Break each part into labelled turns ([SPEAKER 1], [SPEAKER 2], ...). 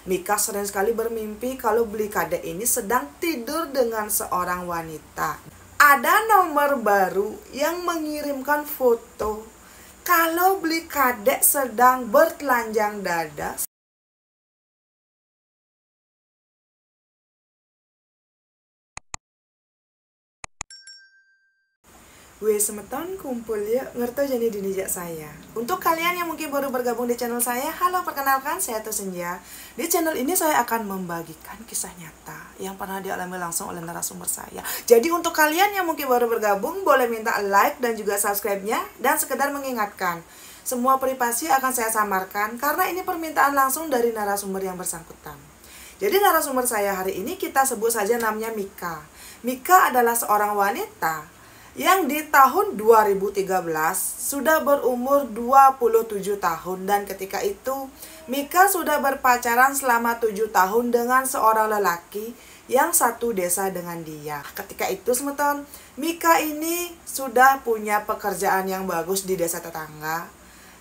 [SPEAKER 1] Mika sering sekali bermimpi kalau Bli Kade ini sedang tidur dengan seorang wanita. Ada nomor baru yang mengirimkan foto kalau Bli Kade sedang bertelanjang dada. Weh semeton kumpul ya, ngerti jadi dinijak saya. Untuk kalian yang mungkin baru bergabung di channel saya, halo, perkenalkan saya Tuh Senja. Di channel ini saya akan membagikan kisah nyata yang pernah dialami langsung oleh narasumber saya. Jadi untuk kalian yang mungkin baru bergabung, boleh minta like dan juga subscribe-nya. Dan sekedar mengingatkan, semua privasi akan saya samarkan karena ini permintaan langsung dari narasumber yang bersangkutan. Jadi narasumber saya hari ini kita sebut saja namanya Mika. Mika adalah seorang wanita yang di tahun 2013 sudah berumur 27 tahun. Dan ketika itu Mika sudah berpacaran selama 7 tahun dengan seorang lelaki yang satu desa dengan dia. Ketika itu semeton, Mika ini sudah punya pekerjaan yang bagus di desa tetangga.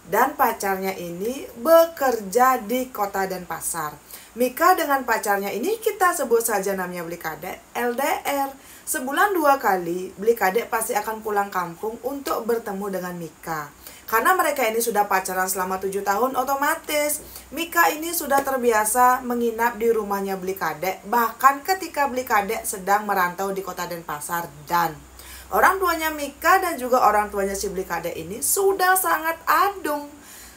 [SPEAKER 1] Dan pacarnya ini bekerja di kota Denpasar. Mika dengan pacarnya ini kita sebut saja namanya Bli Kade, LDR. Sebulan 2 kali Bli Kade pasti akan pulang kampung untuk bertemu dengan Mika. Karena mereka ini sudah pacaran selama 7 tahun, otomatis Mika ini sudah terbiasa menginap di rumahnya Bli Kade. Bahkan ketika Bli Kade sedang merantau di kota Denpasar. Dan orang tuanya Mika dan juga orang tuanya si Bli Kade ini sudah sangat adung.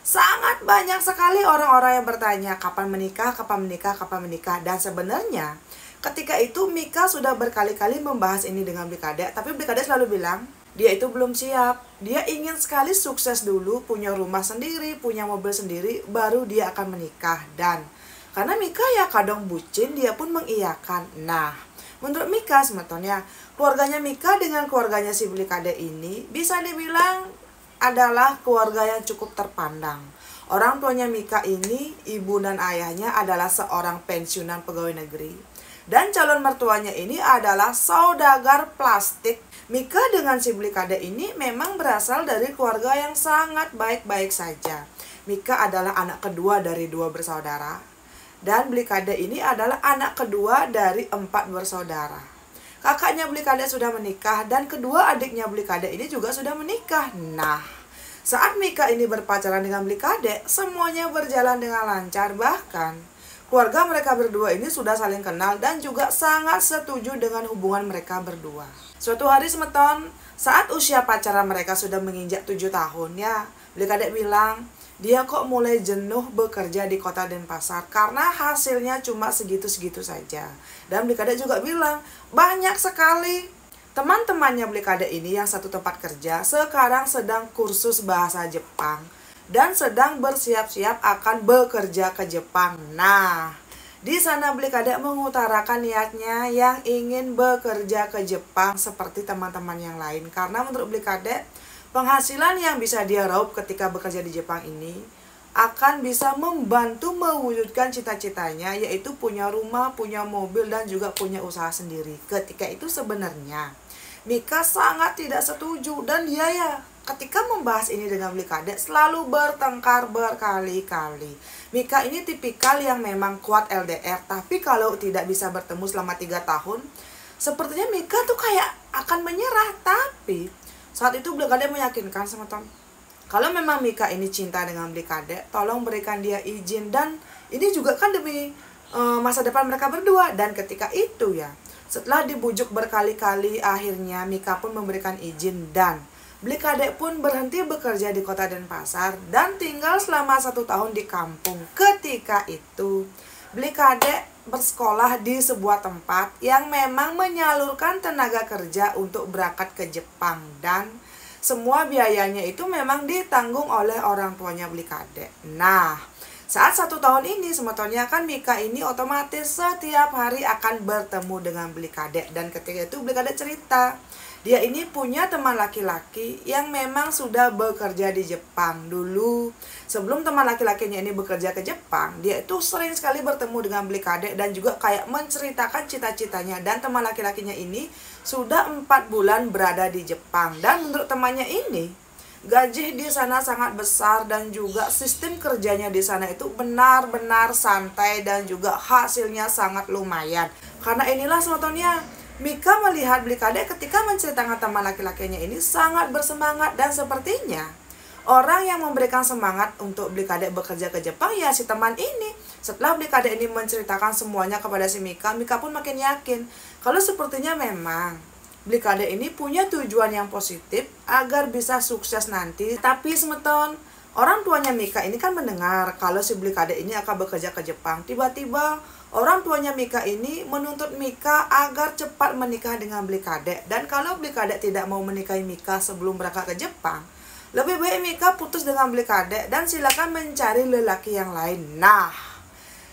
[SPEAKER 1] Sangat banyak sekali orang-orang yang bertanya kapan menikah, kapan menikah, kapan menikah. Dan sebenarnya ketika itu Mika sudah berkali-kali membahas ini dengan Bli Kade, tapi Bli Kade selalu bilang dia itu belum siap. Dia ingin sekali sukses dulu, punya rumah sendiri, punya mobil sendiri, baru dia akan menikah. Dan karena Mika ya kadang bucin, dia pun mengiyakan. Nah, menurut Mika sebetulnya keluarganya Mika dengan keluarganya si Bli Kade ini bisa dibilang adalah keluarga yang cukup terpandang. Orang tuanya Mika ini, ibu dan ayahnya adalah seorang pensiunan pegawai negeri. Dan calon mertuanya ini adalah saudagar plastik. Mika dengan si Bli Kade ini memang berasal dari keluarga yang sangat baik-baik saja. Mika adalah anak kedua dari 2 bersaudara. Dan Bli Kade ini adalah anak kedua dari 4 bersaudara. Kakaknya Bli Kade sudah menikah dan kedua adiknya Bli Kade ini juga sudah menikah. Nah, saat Mika ini berpacaran dengan Bli Kade, semuanya berjalan dengan lancar. Bahkan keluarga mereka berdua ini sudah saling kenal dan juga sangat setuju dengan hubungan mereka berdua. Suatu hari semeton, saat usia pacaran mereka sudah menginjak 7 tahun ya, Bli Kade bilang dia kok mulai jenuh bekerja di kota Denpasar karena hasilnya cuma segitu-segitu saja. Dan Bli Kade juga bilang banyak sekali teman-temannya Bli Kade ini yang satu tempat kerja sekarang sedang kursus bahasa Jepang dan sedang bersiap-siap akan bekerja ke Jepang. Nah, di sana Bli Kade mengutarakan niatnya yang ingin bekerja ke Jepang seperti teman-teman yang lain. Karena menurut Bli Kade, penghasilan yang bisa dia raup ketika bekerja di Jepang ini akan bisa membantu mewujudkan cita-citanya, yaitu punya rumah, punya mobil, dan juga punya usaha sendiri. Ketika itu sebenarnya Mika sangat tidak setuju. Dan dia ya ketika membahas ini dengan Bli Kade selalu bertengkar berkali-kali. Mika ini tipikal yang memang kuat LDR, tapi kalau tidak bisa bertemu selama 3 tahun, sepertinya Mika tuh kayak akan menyerah. Tapi saat itu Bli Kade meyakinkan sama Tom, kalau memang Mika ini cinta dengan Bli Kade, tolong berikan dia izin. Dan ini juga kan demi masa depan mereka berdua. Dan ketika itu ya, setelah dibujuk berkali-kali, akhirnya Mika pun memberikan izin. Dan Bli Kade pun berhenti bekerja di kota Denpasar dan tinggal selama 1 tahun di kampung. Ketika itu Bli Kade bersekolah di sebuah tempat yang memang menyalurkan tenaga kerja untuk berangkat ke Jepang. Dan semua biayanya itu memang ditanggung oleh orang tuanya Bli Kade. Nah, saat 1 tahun ini sebetulnya kan Mika ini otomatis setiap hari akan bertemu dengan Bli Kade. Dan ketika itu Bli Kade cerita, dia ini punya teman laki-laki yang memang sudah bekerja di Jepang. Dulu sebelum teman laki-lakinya ini bekerja ke Jepang, dia itu sering sekali bertemu dengan Bli Kade dan juga kayak menceritakan cita-citanya. Dan teman laki-lakinya ini sudah 4 bulan berada di Jepang. Dan menurut temannya ini, Gaji di sana sangat besar dan juga sistem kerjanya di sana itu benar-benar santai dan juga hasilnya sangat lumayan. Karena inilah sebetulnya Mika melihat Blikade ketika menceritakan teman laki-lakinya ini sangat bersemangat, dan sepertinya orang yang memberikan semangat untuk Blikade bekerja ke Jepang ya si teman ini. Setelah Blikade ini menceritakan semuanya kepada si Mika, Mika pun makin yakin kalau sepertinya memang Blikade ini punya tujuan yang positif agar bisa sukses nanti. Tapi semeton, orang tuanya Mika ini kan mendengar kalau si Blikade ini akan bekerja ke Jepang. Tiba-tiba orang tuanya Mika ini menuntut Mika agar cepat menikah dengan Blikade. Dan kalau Blikade tidak mau menikahi Mika sebelum berangkat ke Jepang, lebih baik Mika putus dengan Blikade dan silakan mencari lelaki yang lain. Nah,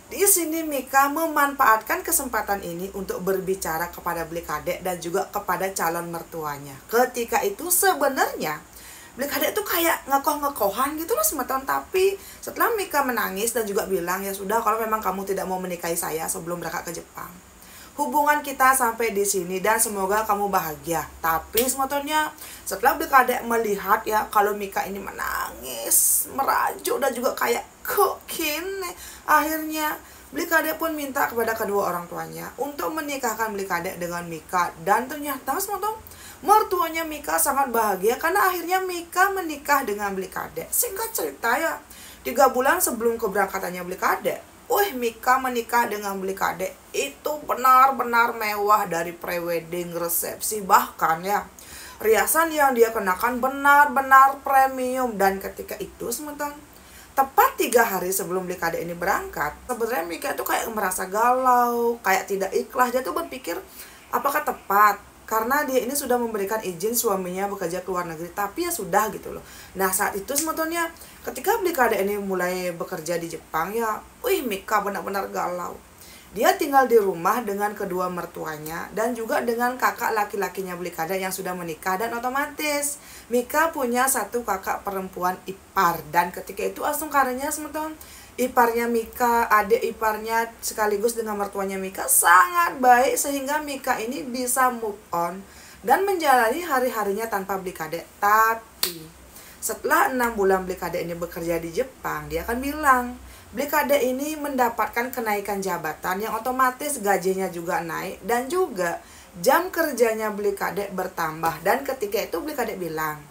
[SPEAKER 1] di sini Mika memanfaatkan kesempatan ini untuk berbicara kepada Blikade dan juga kepada calon mertuanya. Ketika itu sebenarnya Blikade itu kayak ngekoh-ngekohan gitu loh semeton. Tapi setelah Mika menangis dan juga bilang, ya sudah kalau memang kamu tidak mau menikahi saya sebelum berangkat ke Jepang, hubungan kita sampai di sini dan semoga kamu bahagia. Tapi sebetulnya setelah Blikade melihat ya kalau Mika ini menangis, merajuk dan juga kayak kok gini, akhirnya Blikade pun minta kepada kedua orang tuanya untuk menikahkan Blikade dengan Mika. Dan ternyata sebetulnya mertuanya Mika sangat bahagia karena akhirnya Mika menikah dengan Blikade. Singkat cerita ya, 3 bulan sebelum keberangkatannya Blikade, Mika menikah dengan Blikade itu benar-benar mewah dari prewedding, resepsi, bahkan ya riasan yang dia kenakan benar-benar premium. Dan ketika itu sementara tepat 3 hari sebelum Blikade ini berangkat, sebenarnya Mika itu kayak merasa galau, kayak tidak ikhlas. Dia tuh berpikir apakah tepat karena dia ini sudah memberikan izin suaminya bekerja ke luar negeri, tapi ya sudah gitu loh. Nah saat itu sebetulnya ketika Blikade ini mulai bekerja di Jepang ya, Mika benar-benar galau. Dia tinggal di rumah dengan kedua mertuanya dan juga dengan kakak laki-lakinya Blikade yang sudah menikah. Dan otomatis Mika punya 1 kakak perempuan ipar. Dan ketika itu langsung karenanya semeton, iparnya Mika, adik iparnya sekaligus dengan mertuanya Mika sangat baik sehingga Mika ini bisa move on dan menjalani hari-harinya tanpa Blikade. Tapi setelah 6 bulan Blikade ini bekerja di Jepang, dia akan bilang Blikade ini mendapatkan kenaikan jabatan yang otomatis gajinya juga naik dan juga jam kerjanya Blikade bertambah. Dan ketika itu Blikade bilang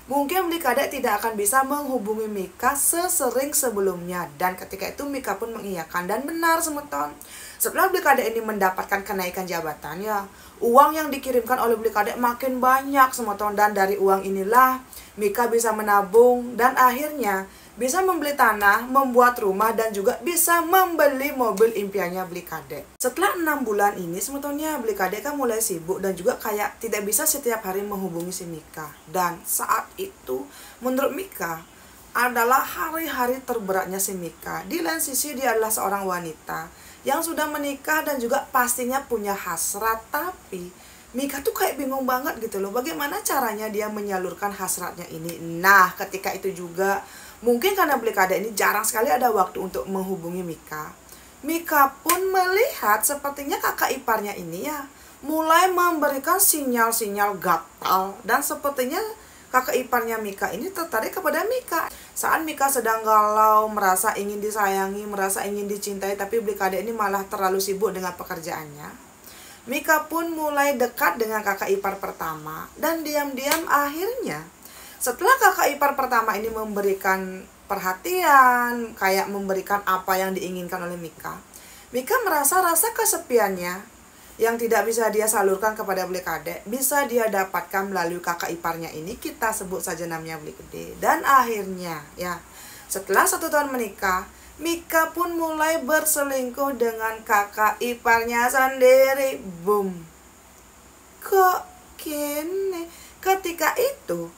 [SPEAKER 1] mungkin Blikade tidak akan bisa menghubungi Mika sesering sebelumnya. Dan ketika itu Mika pun mengiyakan dan benar semeton. Setelah Blikade ini mendapatkan kenaikan jabatan ya, uang yang dikirimkan oleh Blikade makin banyak semeton. Dan dari uang inilah Mika bisa menabung dan akhirnya bisa membeli tanah, membuat rumah dan juga bisa membeli mobil impiannya Blikade. Setelah 6 bulan ini sebetulnya Blikade kan mulai sibuk dan juga kayak tidak bisa setiap hari menghubungi si Mika. Dan saat itu menurut Mika adalah hari-hari terberatnya si Mika. Di lain sisi dia adalah seorang wanita yang sudah menikah dan juga pastinya punya hasrat. Tapi Mika tuh kayak bingung banget gitu loh, bagaimana caranya dia menyalurkan hasratnya ini. Nah ketika itu juga mungkin karena Blikade ini jarang sekali ada waktu untuk menghubungi Mika, Mika pun melihat sepertinya kakak iparnya ini ya mulai memberikan sinyal-sinyal gatal. Dan sepertinya kakak iparnya Mika ini tertarik kepada Mika. Saat Mika sedang galau, merasa ingin disayangi, merasa ingin dicintai, tapi Blikade ini malah terlalu sibuk dengan pekerjaannya, Mika pun mulai dekat dengan kakak ipar pertama. Dan diam-diam akhirnya setelah kakak ipar pertama ini memberikan perhatian, kayak memberikan apa yang diinginkan oleh Mika, Mika merasa rasa kesepiannya yang tidak bisa dia salurkan kepada Blikade bisa dia dapatkan melalui kakak iparnya ini, kita sebut saja namanya Blikade. Dan akhirnya ya setelah 1 tahun menikah, Mika pun mulai berselingkuh dengan kakak iparnya sendiri. Boom. Kok gini? Ketika itu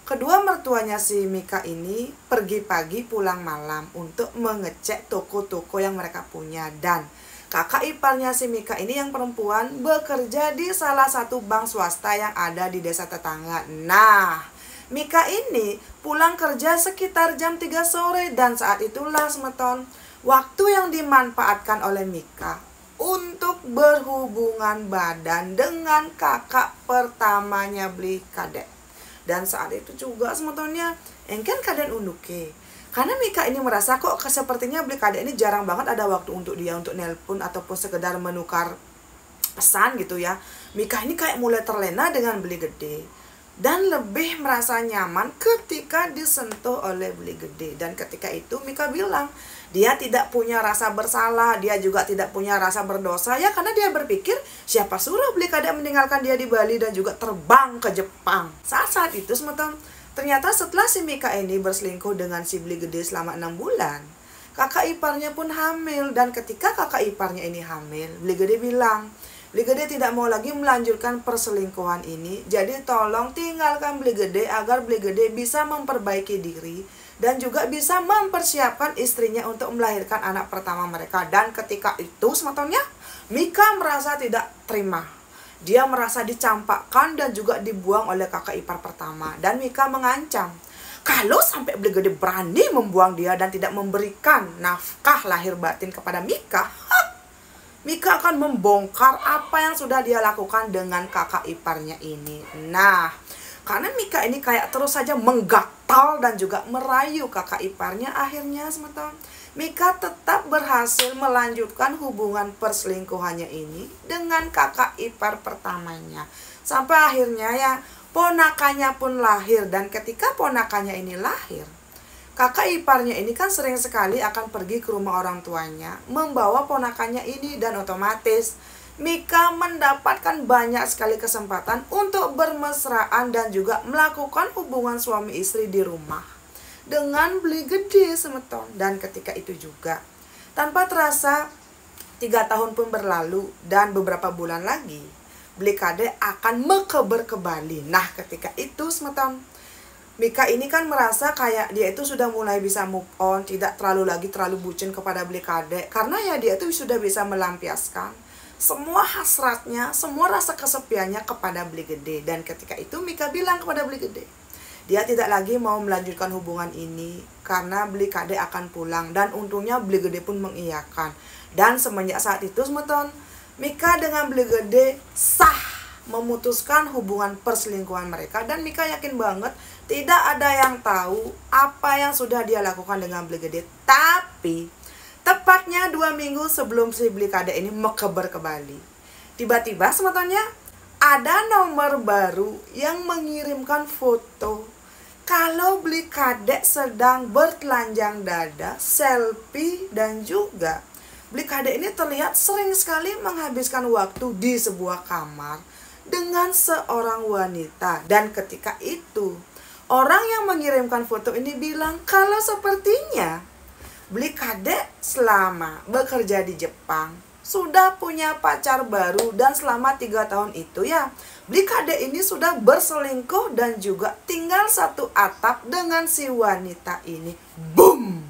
[SPEAKER 1] kedua mertuanya si Mika ini pergi pagi pulang malam untuk mengecek toko-toko yang mereka punya. Dan kakak iparnya si Mika ini yang perempuan bekerja di salah satu bank swasta yang ada di desa tetangga. Nah Mika ini pulang kerja sekitar jam 3 sore dan saat itulah semeton waktu yang dimanfaatkan oleh Mika untuk berhubungan badan dengan kakak pertamanya Blikade. Dan saat itu juga sebetulnya engken kaden unduke. Karena Mika ini merasa kok sepertinya beli kade ini jarang banget ada waktu untuk dia untuk nelpon ataupun sekedar menukar pesan gitu ya. Mika ini kayak mulai terlena dengan beli gede dan lebih merasa nyaman ketika disentuh oleh beli gede. Dan ketika itu Mika bilang dia tidak punya rasa bersalah, dia juga tidak punya rasa berdosa ya, karena dia berpikir siapa suruh beli kade meninggalkan dia di Bali dan juga terbang ke Jepang. Saat itu ternyata setelah si Mika ini berselingkuh dengan si beli gede selama 6 bulan, kakak iparnya pun hamil. Dan ketika kakak iparnya ini hamil, beli gede bilang beli gede tidak mau lagi melanjutkan perselingkuhan ini, jadi tolong tinggalkan beli gede agar beli gede bisa memperbaiki diri dan juga bisa mempersiapkan istrinya untuk melahirkan anak pertama mereka. Dan ketika itu sebetulnya Mika merasa tidak terima. Dia merasa dicampakkan dan juga dibuang oleh kakak ipar pertama. Dan Mika mengancam, kalau sampai beli gede berani membuang dia dan tidak memberikan nafkah lahir batin kepada Mika, Mika akan membongkar apa yang sudah dia lakukan dengan kakak iparnya ini. Nah, karena Mika ini kayak terus saja menggatal dan juga merayu kakak iparnya, akhirnya Mika tetap berhasil melanjutkan hubungan perselingkuhannya ini dengan kakak ipar pertamanya. Sampai akhirnya ya ponakannya pun lahir. Dan ketika ponakannya ini lahir, kakak iparnya ini kan sering sekali akan pergi ke rumah orang tuanya membawa ponakannya ini, dan otomatis Mika mendapatkan banyak sekali kesempatan untuk bermesraan dan juga melakukan hubungan suami istri di rumah dengan beli gede semeton. Dan ketika itu juga tanpa terasa 3 tahun pun berlalu dan beberapa bulan lagi beli kade akan mekeber ke Bali. Nah ketika itu semeton, Mika ini kan merasa kayak dia itu sudah mulai bisa move on, tidak terlalu bucin kepada beli kade, karena ya dia itu sudah bisa melampiaskan semua hasratnya, semua rasa kesepiannya kepada beli gede. Dan ketika itu Mika bilang kepada beli gede, dia tidak lagi mau melanjutkan hubungan ini karena beli kade akan pulang. Dan untungnya beli gede pun mengiyakan. Dan semenjak saat itu Mika dengan beli gede sah memutuskan hubungan perselingkuhan mereka. Dan Mika yakin banget tidak ada yang tahu apa yang sudah dia lakukan dengan beli gede. Tapi tepatnya 2 minggu sebelum si beli kade ini mekeber ke Bali, tiba-tiba sebetulnya ada nomor baru yang mengirimkan foto kalau beli kade sedang bertelanjang dada, selfie, dan juga beli kade ini terlihat sering sekali menghabiskan waktu di sebuah kamar dengan seorang wanita. Dan ketika itu orang yang mengirimkan foto ini bilang kalau sepertinya beli kade selama bekerja di Jepang sudah punya pacar baru, dan selama 3 tahun itu ya beli kade ini sudah berselingkuh dan juga tinggal satu atap dengan si wanita ini. Boom!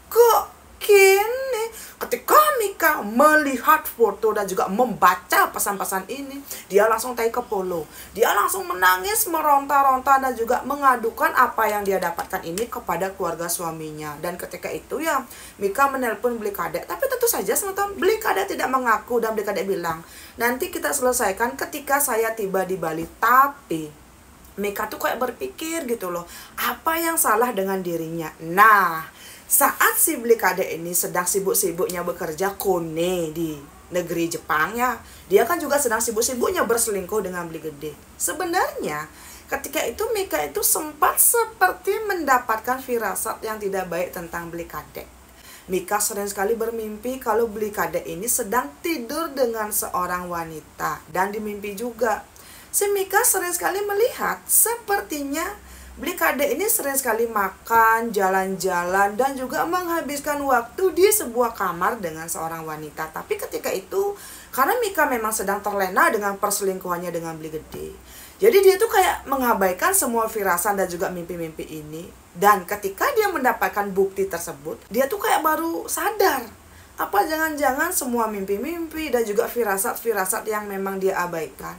[SPEAKER 1] Kok kini ketika Mika melihat foto dan juga membaca pesan-pesan ini, dia langsung tai ke polo. Dia langsung menangis, meronta-ronta dan juga mengadukan apa yang dia dapatkan ini kepada keluarga suaminya. Dan ketika itu ya Mika menelpon beli kade, tapi tentu saja beli kade tidak mengaku. Dan beli kade bilang, nanti kita selesaikan ketika saya tiba di Bali. Tapi Mika tuh kayak berpikir gitu loh, apa yang salah dengan dirinya. Nah, saat si beli kade ini sedang sibuk-sibuknya bekerja kone di negeri Jepang ya, dia kan juga sedang sibuk-sibuknya berselingkuh dengan beli gede. Sebenarnya ketika itu Mika itu sempat seperti mendapatkan firasat yang tidak baik tentang beli kade. Mika sering sekali bermimpi kalau beli kade ini sedang tidur dengan seorang wanita. Dan di mimpi juga si Mika sering sekali melihat sepertinya beli kade ini sering sekali makan, jalan-jalan, dan juga menghabiskan waktu di sebuah kamar dengan seorang wanita. Tapi ketika itu, karena Mika memang sedang terlena dengan perselingkuhannya dengan beli gede, jadi dia tuh kayak mengabaikan semua firasat dan juga mimpi-mimpi ini. Dan ketika dia mendapatkan bukti tersebut, dia tuh kayak baru sadar, apa jangan-jangan semua mimpi-mimpi dan juga firasat-firasat yang memang dia abaikan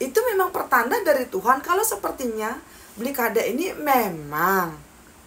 [SPEAKER 1] itu memang pertanda dari Tuhan kalau sepertinya beli kade ini memang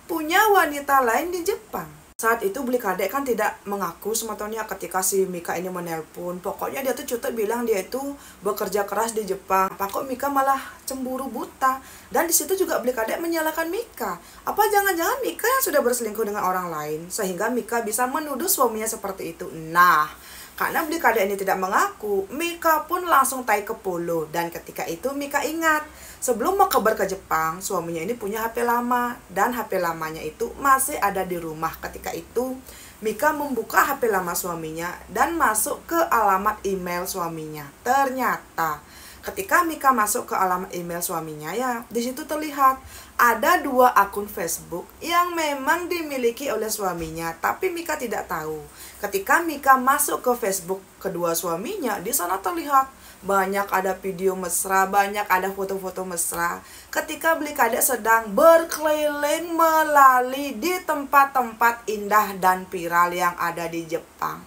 [SPEAKER 1] punya wanita lain di Jepang. Saat itu Beli Kadek kan tidak mengaku sebetulnya ketika si Mika ini menelpon. Pokoknya dia tuh cutek bilang dia itu bekerja keras di Jepang. Apa kok Mika malah cemburu buta? Dan di situ juga Beli Kadek menyalahkan Mika. Apa jangan-jangan Mika yang sudah berselingkuh dengan orang lain sehingga Mika bisa menuduh suaminya seperti itu? Nah, karena Beli Kadek ini tidak mengaku, Mika pun langsung tai ke Polo. Dan ketika itu Mika ingat, sebelum mau kabar ke Jepang, suaminya ini punya HP lama. Dan HP lamanya itu masih ada di rumah. Ketika itu, Mika membuka HP lama suaminya dan masuk ke alamat email suaminya. Ternyata, ketika Mika masuk ke alamat email suaminya, ya, di situ terlihat ada 2 akun Facebook yang memang dimiliki oleh suaminya, tapi Mika tidak tahu. Ketika Mika masuk ke Facebook kedua suaminya, di sana terlihat banyak ada video mesra, banyak ada foto-foto mesra. Ketika Beli Kadek sedang berkeliling melalui di tempat-tempat indah dan viral yang ada di Jepang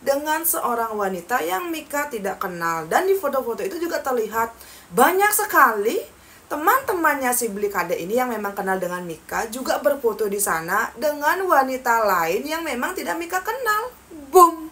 [SPEAKER 1] dengan seorang wanita yang Mika tidak kenal. Dan di foto-foto itu juga terlihat banyak sekali teman-temannya si Beli Kadek ini yang memang kenal dengan Mika juga berfoto di sana dengan wanita lain yang memang tidak Mika kenal. Boom!